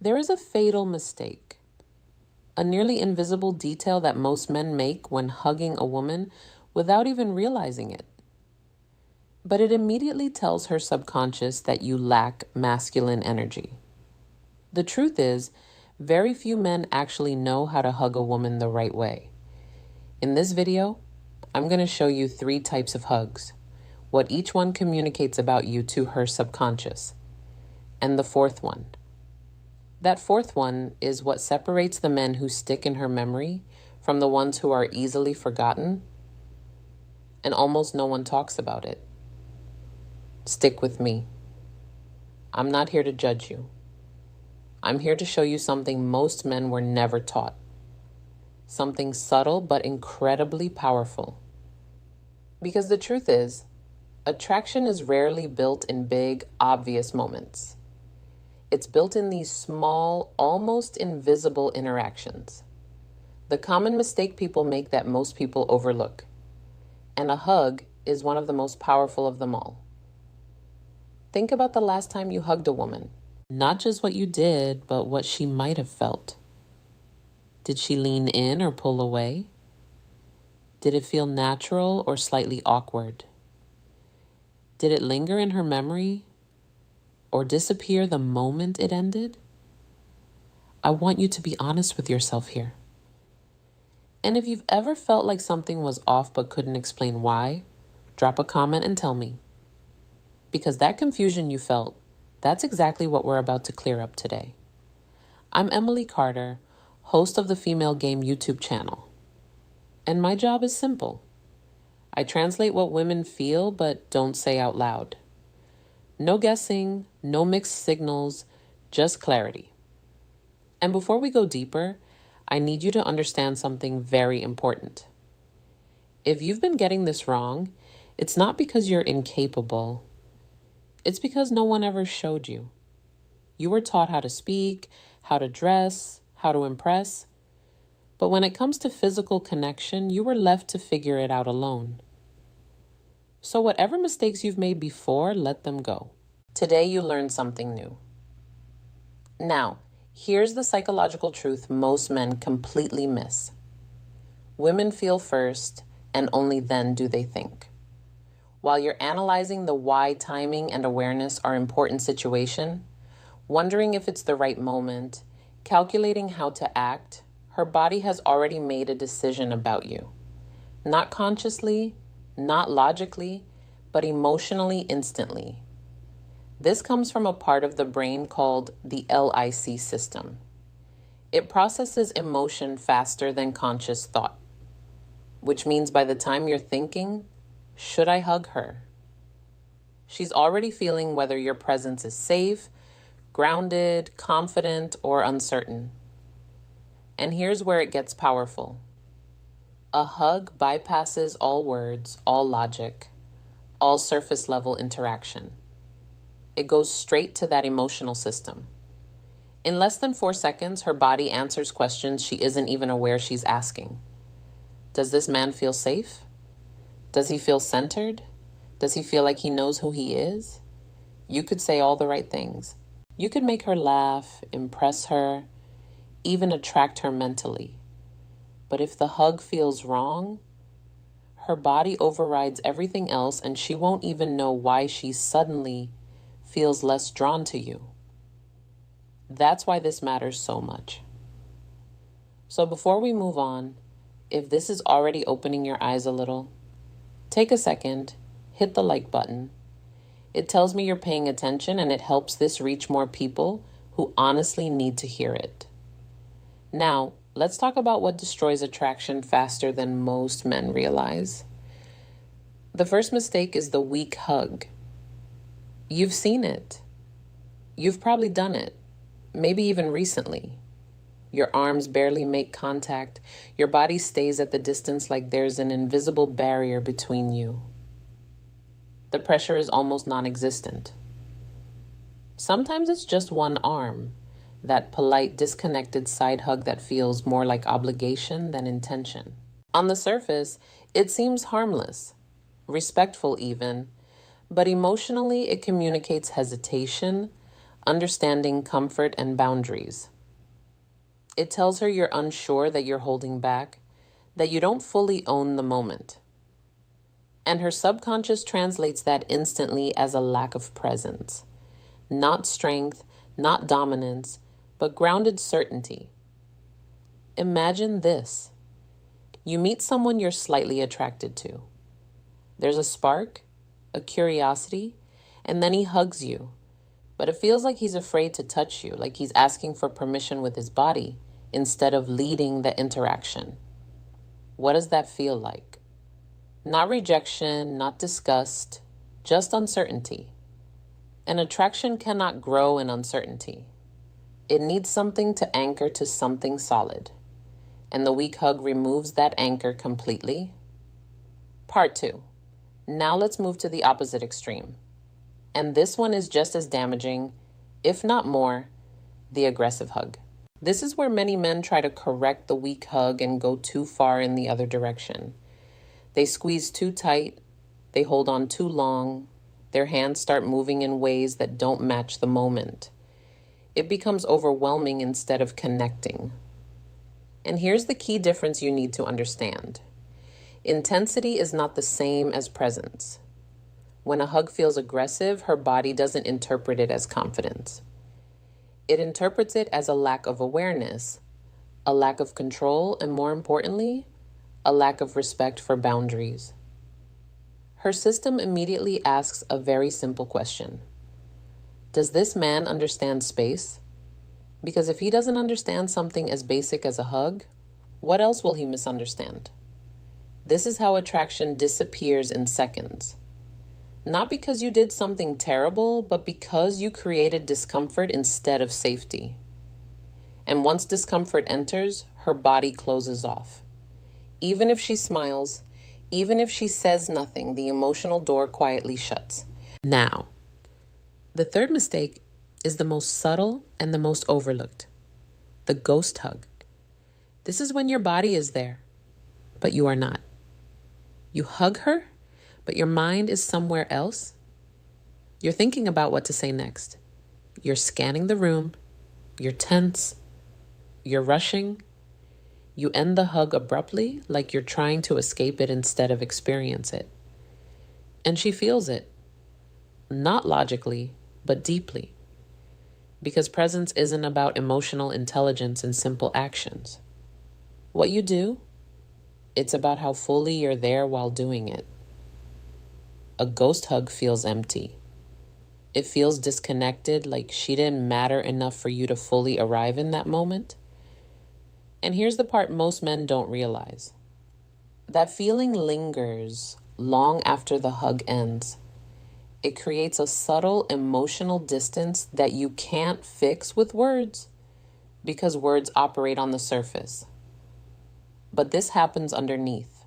There is a fatal mistake, a nearly invisible detail that most men make when hugging a woman without even realizing it. But it immediately tells her subconscious that you lack masculine energy. The truth is, very few men actually know how to hug a woman the right way. In this video, I'm going to show you 3 types of hugs, what each one communicates about you to her subconscious, and the 4th one. That 4th one is what separates the men who stick in her memory from the ones who are easily forgotten, and almost no one talks about it. Stick with me. I'm not here to judge you. I'm here to show you something most men were never taught. Something subtle but incredibly powerful. Because the truth is, attraction is rarely built in big, obvious moments. It's built in these small, almost invisible interactions. The common mistake people make that most people overlook. And a hug is one of the most powerful of them all. Think about the last time you hugged a woman. Not just what you did, but what she might have felt. Did she lean in or pull away? Did it feel natural or slightly awkward? Did it linger in her memory or disappear the moment it ended? I want you to be honest with yourself here. And if you've ever felt like something was off but couldn't explain why, drop a comment and tell me. Because that confusion you felt, that's exactly what we're about to clear up today. I'm Emily Carter, host of the Female Game YouTube channel. And my job is simple. I translate what women feel but don't say out loud. No guessing, no mixed signals, just clarity. And before we go deeper, I need you to understand something very important. If you've been getting this wrong, it's not because you're incapable. It's because no one ever showed you. You were taught how to speak, how to dress, how to impress. But when it comes to physical connection, you were left to figure it out alone. So whatever mistakes you've made before, let them go. Today you learned something new. Now, here's the psychological truth most men completely miss. Women feel first, and only then do they think. While you're analyzing the why timing and awareness are important situation, wondering if it's the right moment, calculating how to act, her body has already made a decision about you. Not consciously, not logically, but emotionally instantly. This comes from a part of the brain called the LIC system. It processes emotion faster than conscious thought, which means by the time you're thinking, should I hug her? She's already feeling whether your presence is safe, grounded, confident, or uncertain. And here's where it gets powerful. A hug bypasses all words, all logic, all surface level interaction. It goes straight to that emotional system. In less than 4 seconds, her body answers questions she isn't even aware she's asking. Does this man feel safe? Does he feel centered? Does he feel like he knows who he is? You could say all the right things. You could make her laugh, impress her, even attract her mentally. But if the hug feels wrong, her body overrides everything else and she won't even know why she suddenly feels less drawn to you. That's why this matters so much. So before we move on, if this is already opening your eyes a little, take a second, hit the like button. It tells me you're paying attention and it helps this reach more people who honestly need to hear it. Now, let's talk about what destroys attraction faster than most men realize. The first mistake is the weak hug. You've seen it. You've probably done it, maybe even recently. Your arms barely make contact. Your body stays at the distance like there's an invisible barrier between you. The pressure is almost non-existent. Sometimes it's just one arm, that polite, disconnected side hug that feels more like obligation than intention. On the surface, it seems harmless, respectful even, but emotionally it communicates hesitation, understanding comfort and boundaries. It tells her you're unsure, that you're holding back, that you don't fully own the moment. And her subconscious translates that instantly as a lack of presence. Not strength, not dominance, but grounded certainty. Imagine this. You meet someone you're slightly attracted to. There's a spark, a curiosity, and then he hugs you. But it feels like he's afraid to touch you, like he's asking for permission with his body instead of leading the interaction. What does that feel like? Not rejection, not disgust, just uncertainty. An attraction cannot grow in uncertainty. It needs something to anchor to something solid. And the weak hug removes that anchor completely. Part 2. Now let's move to the opposite extreme. And this one is just as damaging, if not more, the aggressive hug. This is where many men try to correct the weak hug and go too far in the other direction. They squeeze too tight, they hold on too long, their hands start moving in ways that don't match the moment. It becomes overwhelming instead of connecting. And here's the key difference you need to understand. Intensity is not the same as presence. When a hug feels aggressive, her body doesn't interpret it as confidence. It interprets it as a lack of awareness, a lack of control, and more importantly, a lack of respect for boundaries. Her system immediately asks a very simple question. Does this man understand space? Because if he doesn't understand something as basic as a hug, what else will he misunderstand? This is how attraction disappears in seconds. Not because you did something terrible, but because you created discomfort instead of safety. And once discomfort enters, her body closes off. Even if she smiles, even if she says nothing, the emotional door quietly shuts. Now, the third mistake is the most subtle and the most overlooked. The ghost hug. This is when your body is there, but you are not. You hug her, but your mind is somewhere else. You're thinking about what to say next. You're scanning the room. You're tense. You're rushing. You end the hug abruptly, like you're trying to escape it instead of experience it. And she feels it. Not logically, but deeply. Because presence isn't about emotional intelligence and simple actions. What you do, it's about how fully you're there while doing it. A ghost hug feels empty. It feels disconnected, like she didn't matter enough for you to fully arrive in that moment. And here's the part most men don't realize. That feeling lingers long after the hug ends. It creates a subtle emotional distance that you can't fix with words because words operate on the surface. But this happens underneath.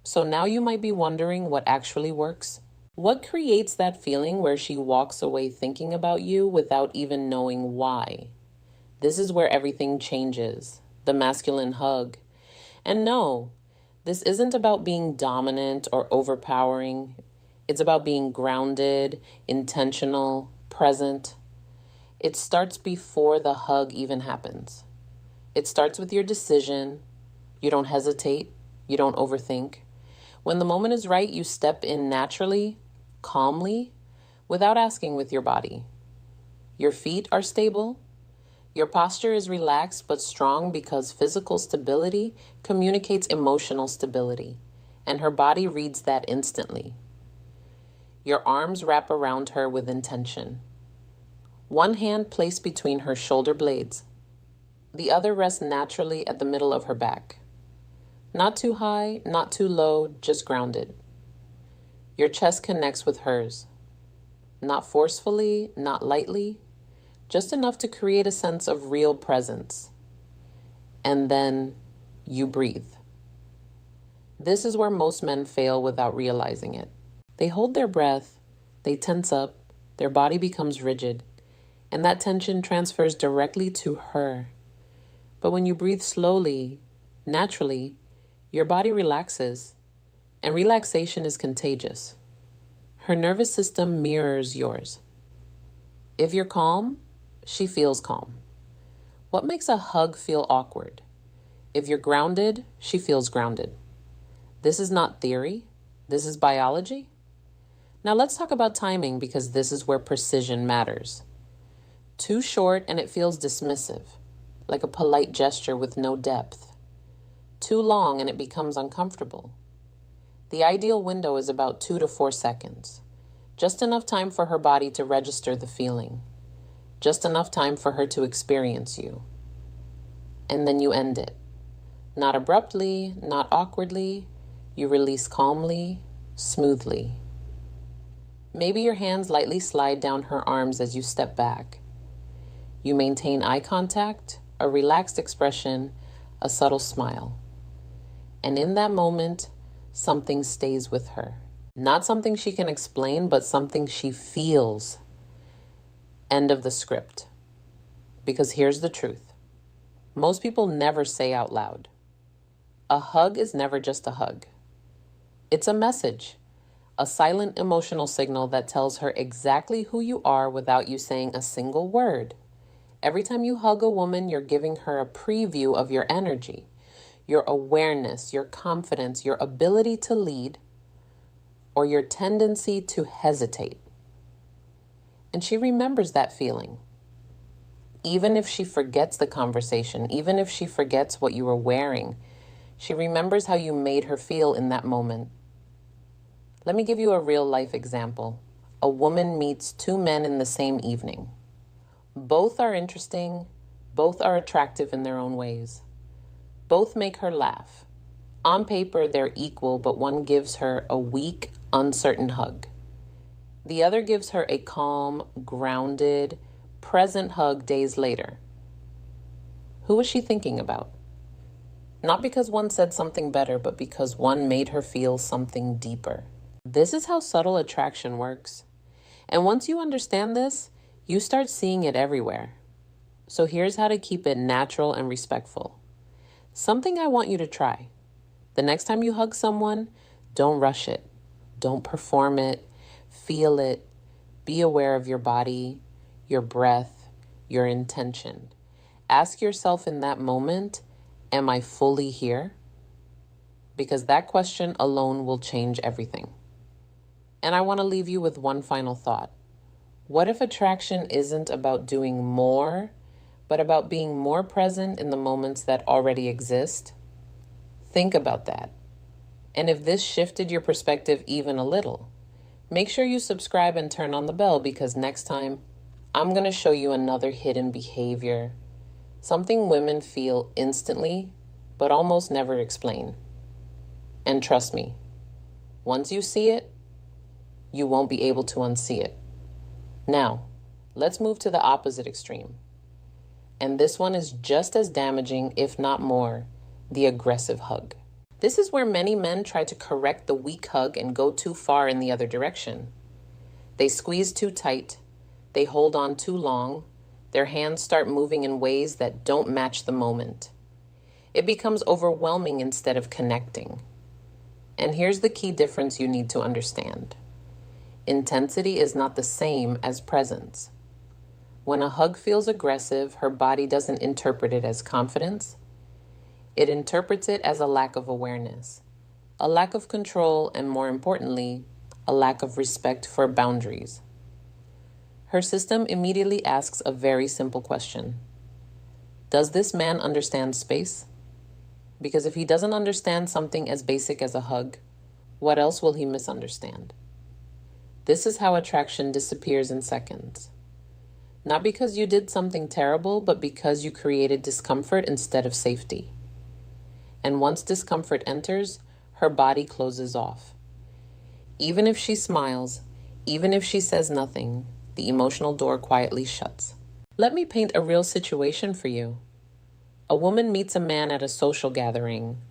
So now you might be wondering what actually works. What creates that feeling where she walks away thinking about you without even knowing why? This is where everything changes. The masculine hug. And no, this isn't about being dominant or overpowering. It's about being grounded, intentional, present. It starts before the hug even happens. It starts with your decision. You don't hesitate. You don't overthink. When the moment is right, you step in naturally, calmly, without asking with your body. Your feet are stable. Your posture is relaxed but strong because physical stability communicates emotional stability, and her body reads that instantly. Your arms wrap around her with intention. One hand placed between her shoulder blades. The other rests naturally at the middle of her back. Not too high, not too low, just grounded. Your chest connects with hers. Not forcefully, not lightly, just enough to create a sense of real presence. And then you breathe. This is where most men fail without realizing it. They hold their breath, they tense up, their body becomes rigid, and that tension transfers directly to her. But when you breathe slowly, naturally, your body relaxes, and relaxation is contagious. Her nervous system mirrors yours. If you're calm, she feels calm. What makes a hug feel awkward? If you're grounded, she feels grounded. This is not theory. This is biology. Now let's talk about timing because this is where precision matters. Too short and it feels dismissive, like a polite gesture with no depth. Too long and it becomes uncomfortable. The ideal window is about 2 to 4 seconds. Just enough time for her body to register the feeling. Just enough time for her to experience you. And then you end it. Not abruptly, not awkwardly. You release calmly, smoothly. Maybe your hands lightly slide down her arms as you step back. You maintain eye contact, a relaxed expression, a subtle smile. And in that moment, something stays with her. Not something she can explain, but something she feels. End of the script. Because here's the truth. Most people never say out loud. A hug is never just a hug. It's a message, a silent emotional signal that tells her exactly who you are without you saying a single word. Every time you hug a woman, you're giving her a preview of your energy, your awareness, your confidence, your ability to lead, or your tendency to hesitate. And she remembers that feeling. Even if she forgets the conversation, even if she forgets what you were wearing, she remembers how you made her feel in that moment. Let me give you a real life example. A woman meets 2 men in the same evening. Both are interesting, both are attractive in their own ways. Both make her laugh. On paper, they're equal, but one gives her a weak, uncertain hug. The other gives her a calm, grounded, present hug days later. Who was she thinking about? Not because one said something better, but because one made her feel something deeper. This is how subtle attraction works. And once you understand this, you start seeing it everywhere. So here's how to keep it natural and respectful. Something I want you to try. The next time you hug someone, don't rush it. Don't perform it. Feel it. Be aware of your body, your breath, your intention. Ask yourself in that moment, am I fully here? Because that question alone will change everything. And I want to leave you with one final thought. What if attraction isn't about doing more, but about being more present in the moments that already exist? Think about that. And if this shifted your perspective even a little, make sure you subscribe and turn on the bell because next time I'm going to show you another hidden behavior, something women feel instantly, but almost never explain. And trust me, once you see it, you won't be able to unsee it. Now, let's move to the opposite extreme. And this one is just as damaging, if not more, the aggressive hug. This is where many men try to correct the weak hug and go too far in the other direction. They squeeze too tight, they hold on too long, their hands start moving in ways that don't match the moment. It becomes overwhelming instead of connecting. And here's the key difference you need to understand. Intensity is not the same as presence. When a hug feels aggressive, her body doesn't interpret it as confidence. It interprets it as a lack of awareness, a lack of control, and more importantly, a lack of respect for boundaries. Her system immediately asks a very simple question. Does this man understand space? Because if he doesn't understand something as basic as a hug, what else will he misunderstand? This is how attraction disappears in seconds. Not because you did something terrible, but because you created discomfort instead of safety. And once discomfort enters, her body closes off. Even if she smiles, even if she says nothing, the emotional door quietly shuts. Let me paint a real situation for you. A woman meets a man at a social gathering.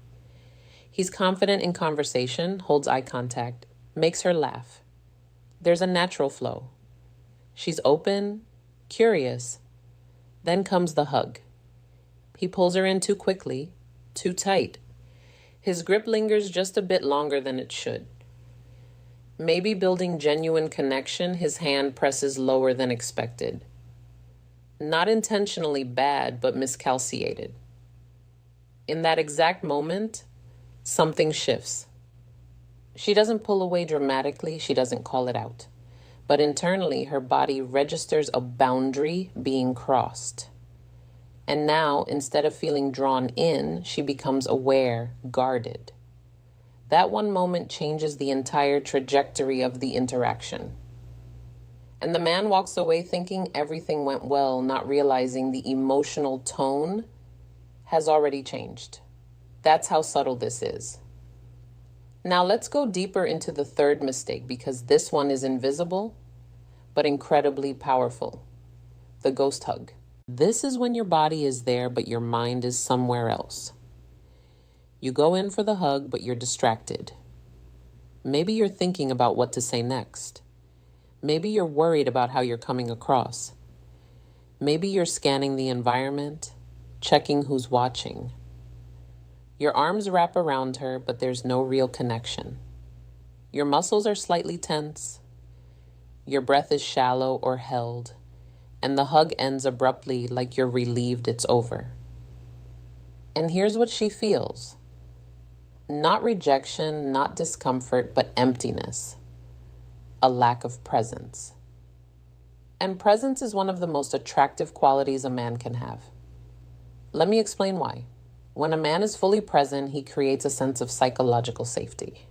He's confident in conversation, holds eye contact, makes her laugh. There's a natural flow. She's open, curious. Then comes the hug. He pulls her in too quickly, too tight. His grip lingers just a bit longer than it should. Maybe building genuine connection, his hand presses lower than expected. Not intentionally bad, but miscalciated. In that exact moment, something shifts. She doesn't pull away dramatically, she doesn't call it out. But internally, her body registers a boundary being crossed. And now, instead of feeling drawn in, she becomes aware, guarded. That one moment changes the entire trajectory of the interaction. And the man walks away thinking everything went well, not realizing the emotional tone has already changed. That's how subtle this is. Now let's go deeper into the third mistake, because this one is invisible, but incredibly powerful. The ghost hug. This is when your body is there, but your mind is somewhere else. You go in for the hug, but you're distracted. Maybe you're thinking about what to say next. Maybe you're worried about how you're coming across. Maybe you're scanning the environment, checking who's watching. Your arms wrap around her, but there's no real connection. Your muscles are slightly tense. Your breath is shallow or held, and the hug ends abruptly, like you're relieved it's over. And here's what she feels. Not rejection, not discomfort, but emptiness. A lack of presence. And presence is one of the most attractive qualities a man can have. Let me explain why. When a man is fully present, he creates a sense of psychological safety.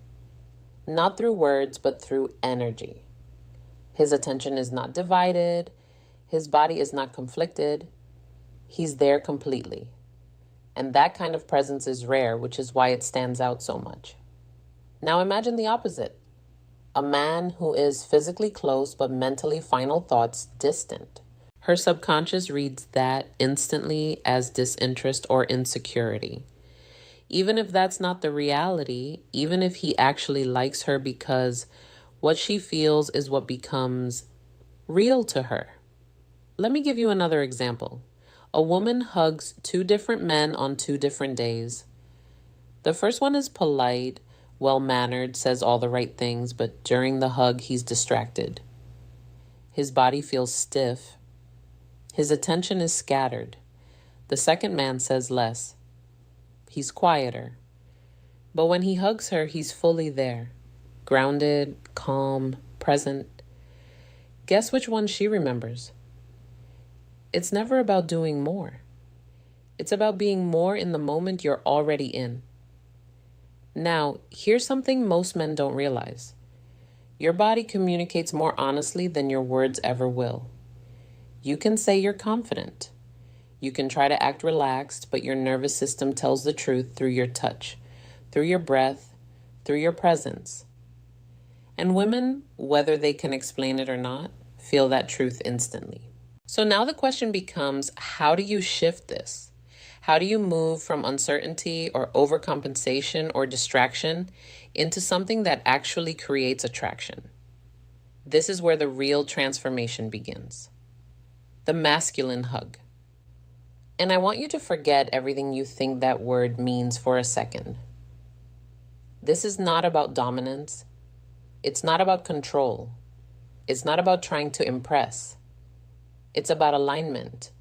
Not through words, but through energy. His attention is not divided. His body is not conflicted. He's there completely. And that kind of presence is rare, which is why it stands out so much. Now imagine the opposite. A man who is physically close, but mentally final thoughts distant. Her subconscious reads that instantly as disinterest or insecurity. Even if that's not the reality, even if he actually likes her because what she feels is what becomes real to her. Let me give you another example. A woman hugs two different men on two different days. The first one is polite, well-mannered, says all the right things, but during the hug, he's distracted. His body feels stiff. His attention is scattered. The second man says less. He's quieter. But when he hugs her, he's fully there. Grounded, calm, present. Guess which one she remembers? It's never about doing more. It's about being more in the moment you're already in. Now, here's something most men don't realize. Your body communicates more honestly than your words ever will. You can say you're confident. You can try to act relaxed, but your nervous system tells the truth through your touch, through your breath, through your presence. And women, whether they can explain it or not, feel that truth instantly. So now the question becomes, how do you shift this? How do you move from uncertainty or overcompensation or distraction into something that actually creates attraction? This is where the real transformation begins. The masculine hug. And I want you to forget everything you think that word means for a second. This is not about dominance. It's not about control. It's not about trying to impress. It's about alignment.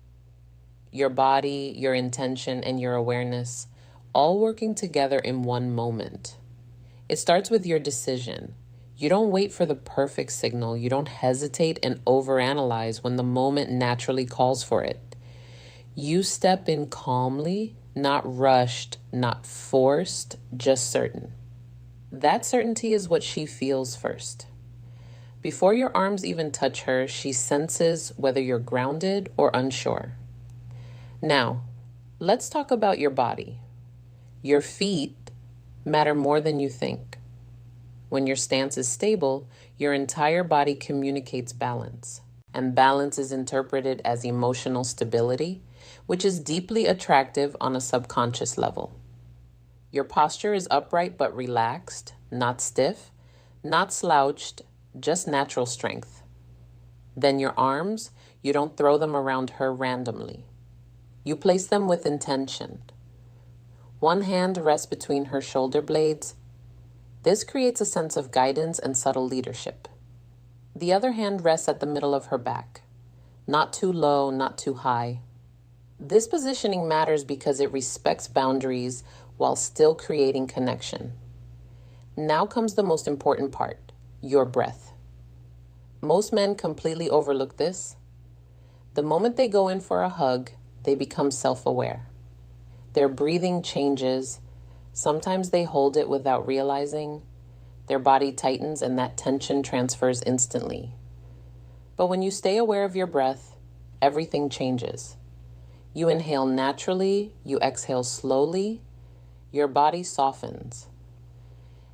Your body, your intention, and your awareness all working together in one moment. It starts with your decision. You don't wait for the perfect signal. You don't hesitate and overanalyze when the moment naturally calls for it. You step in calmly, not rushed, not forced, just certain. That certainty is what she feels first. Before your arms even touch her, she senses whether you're grounded or unsure. Now, let's talk about your body. Your feet matter more than you think. When your stance is stable, your entire body communicates balance. And balance is interpreted as emotional stability, which is deeply attractive on a subconscious level. Your posture is upright but relaxed, not stiff, not slouched, just natural strength. Then your arms, you don't throw them around her randomly. You place them with intention. One hand rests between her shoulder blades. This creates a sense of guidance and subtle leadership. The other hand rests at the middle of her back, not too low, not too high. This positioning matters because it respects boundaries while still creating connection. Now comes the most important part, your breath. Most men completely overlook this. The moment they go in for a hug, they become self-aware. Their breathing changes. Sometimes they hold it without realizing. Their body tightens and that tension transfers instantly. But when you stay aware of your breath, everything changes. You inhale naturally, you exhale slowly, your body softens.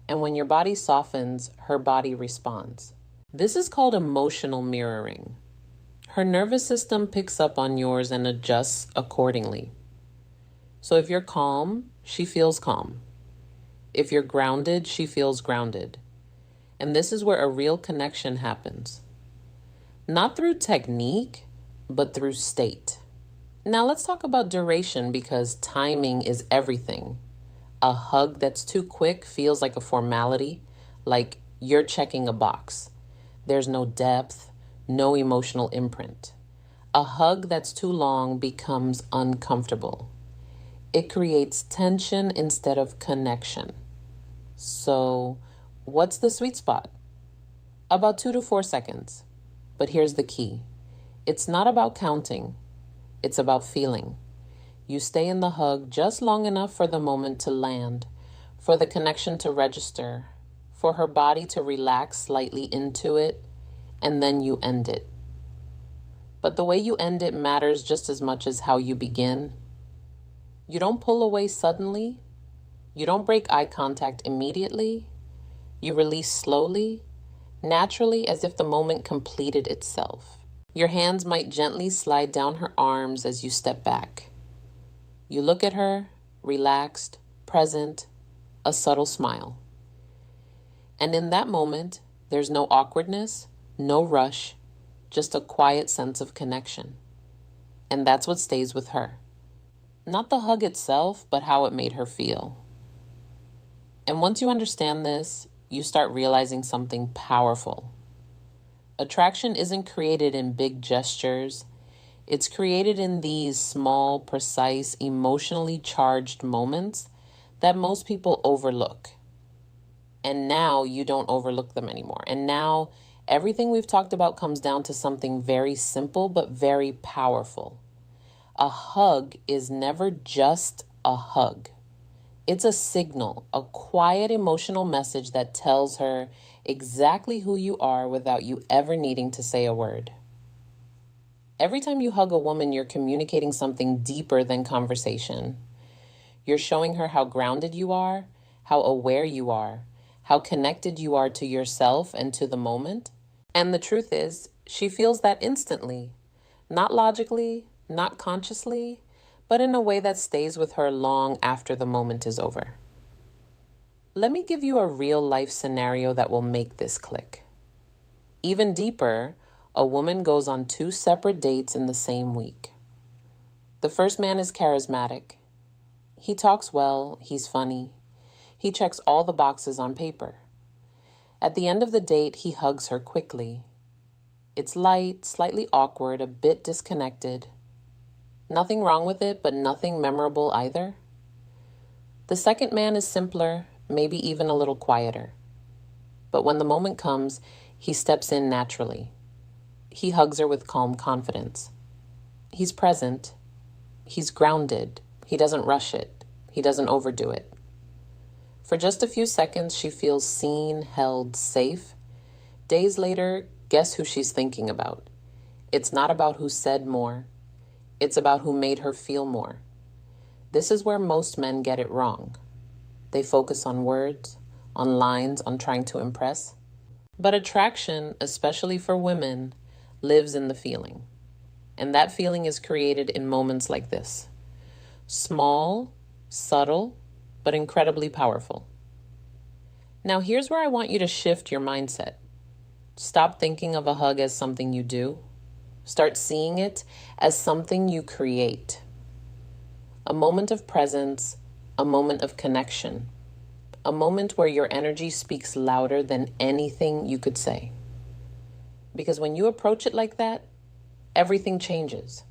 And when your body softens, her body responds. This is called emotional mirroring. Her nervous system picks up on yours and adjusts accordingly. So if you're calm, she feels calm. If you're grounded, she feels grounded. And this is where a real connection happens. Not through technique, but through state. Now let's talk about duration because timing is everything. A hug that's too quick feels like a formality, like you're checking a box. There's no depth, no emotional imprint. A hug that's too long becomes uncomfortable. It creates tension instead of connection. So, what's the sweet spot? About 2 to 4 seconds. But here's the key. It's not about counting. It's about feeling. You stay in the hug just long enough for the moment to land, for the connection to register, for her body to relax slightly into it, and then you end it. But the way you end it matters just as much as how you begin. You don't pull away suddenly. You don't break eye contact immediately. You release slowly, naturally, as if the moment completed itself. Your hands might gently slide down her arms as you step back. You look at her, relaxed, present, a subtle smile. And in that moment, there's no awkwardness, no rush, just a quiet sense of connection. And that's what stays with her. Not the hug itself, but how it made her feel. And once you understand this, you start realizing something powerful. Attraction isn't created in big gestures. It's created in these small, precise, emotionally charged moments that most people overlook. And now you don't overlook them anymore. And now everything we've talked about comes down to something very simple but very powerful. A hug is never just a hug. It's a signal, a quiet emotional message that tells her exactly who you are without you ever needing to say a word. Every time you hug a woman, you're communicating something deeper than conversation. You're showing her how grounded you are, how aware you are, how connected you are to yourself and to the moment. And the truth is, she feels that instantly, not logically, not consciously, but in a way that stays with her long after the moment is over. Let me give you a real life scenario that will make this click. Even deeper, a woman goes on 2 separate dates in the same week. The first man is charismatic. He talks well, he's funny. He checks all the boxes on paper. At the end of the date, he hugs her quickly. It's light, slightly awkward, a bit disconnected. Nothing wrong with it, but nothing memorable either. The second man is simpler, maybe even a little quieter. But when the moment comes, he steps in naturally. He hugs her with calm confidence. He's present. He's grounded. He doesn't rush it. He doesn't overdo it. For just a few seconds, she feels seen, held, safe. Days later, guess who she's thinking about? It's not about who said more. It's about who made her feel more. This is where most men get it wrong. They focus on words, on lines, on trying to impress. But attraction, especially for women, lives in the feeling. And that feeling is created in moments like this. Small, subtle, but incredibly powerful. Now here's where I want you to shift your mindset. Stop thinking of a hug as something you do. Start seeing it as something you create. A moment of presence, a moment of connection, A moment where your energy speaks louder than anything you could say. Because when you approach it like that, everything changes.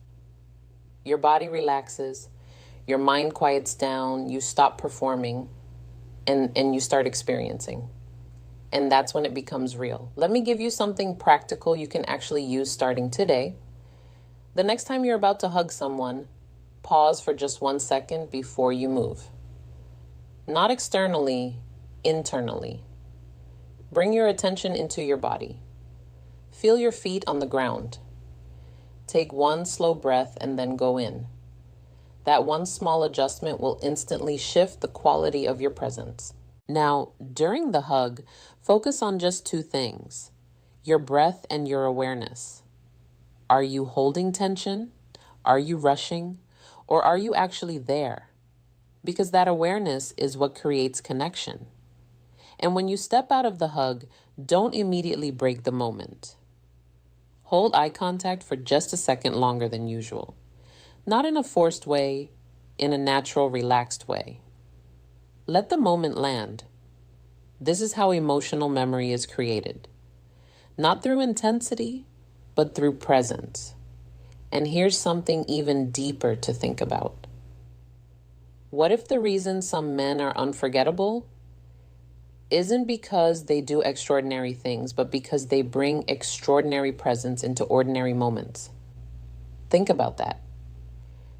Your body relaxes, your mind quiets down, you stop performing, and you start experiencing. And that's when it becomes real. Let me give you something practical you can actually use starting today. The next time you're about to hug someone, pause for just 1 second before you move. Not externally, internally. Bring your attention into your body. Feel your feet on the ground. Take one slow breath and then go in. That one small adjustment will instantly shift the quality of your presence. Now, during the hug, focus on just 2 things: your breath and your awareness. Are you holding tension? Are you rushing? Or are you actually there? Because that awareness is what creates connection. And when you step out of the hug, don't immediately break the moment. Hold eye contact for just a second longer than usual. Not in a forced way, in a natural, relaxed way. Let the moment land. This is how emotional memory is created. Not through intensity, but through presence. And here's something even deeper to think about. What if the reason some men are unforgettable isn't because they do extraordinary things, but because they bring extraordinary presence into ordinary moments? Think about that.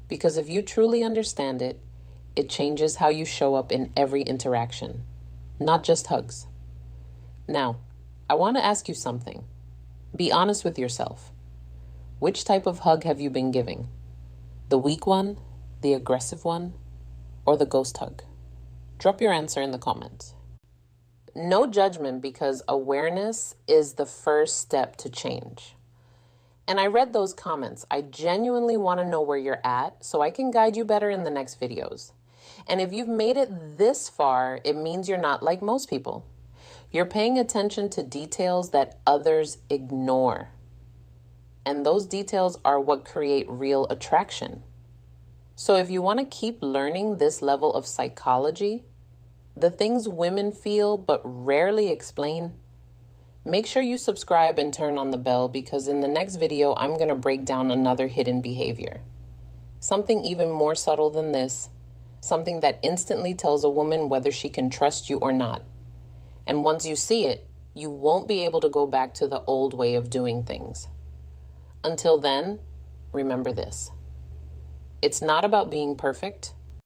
Because if you truly understand it, it changes how you show up in every interaction, not just hugs. Now, I want to ask you something. Be honest with yourself. Which type of hug have you been giving? The weak one, the aggressive one, or the ghost hug? Drop your answer in the comments. No judgment, because awareness is the first step to change. And I read those comments. I genuinely want to know where you're at so I can guide you better in the next videos. And if you've made it this far, it means you're not like most people. You're paying attention to details that others ignore. And those details are what create real attraction. So if you want to keep learning this level of psychology, the things women feel but rarely explain, make sure you subscribe and turn on the bell, because in the next video, I'm going to break down another hidden behavior. Something even more subtle than this, something that instantly tells a woman whether she can trust you or not. And once you see it, you won't be able to go back to the old way of doing things. Until then, remember this. It's not about being perfect.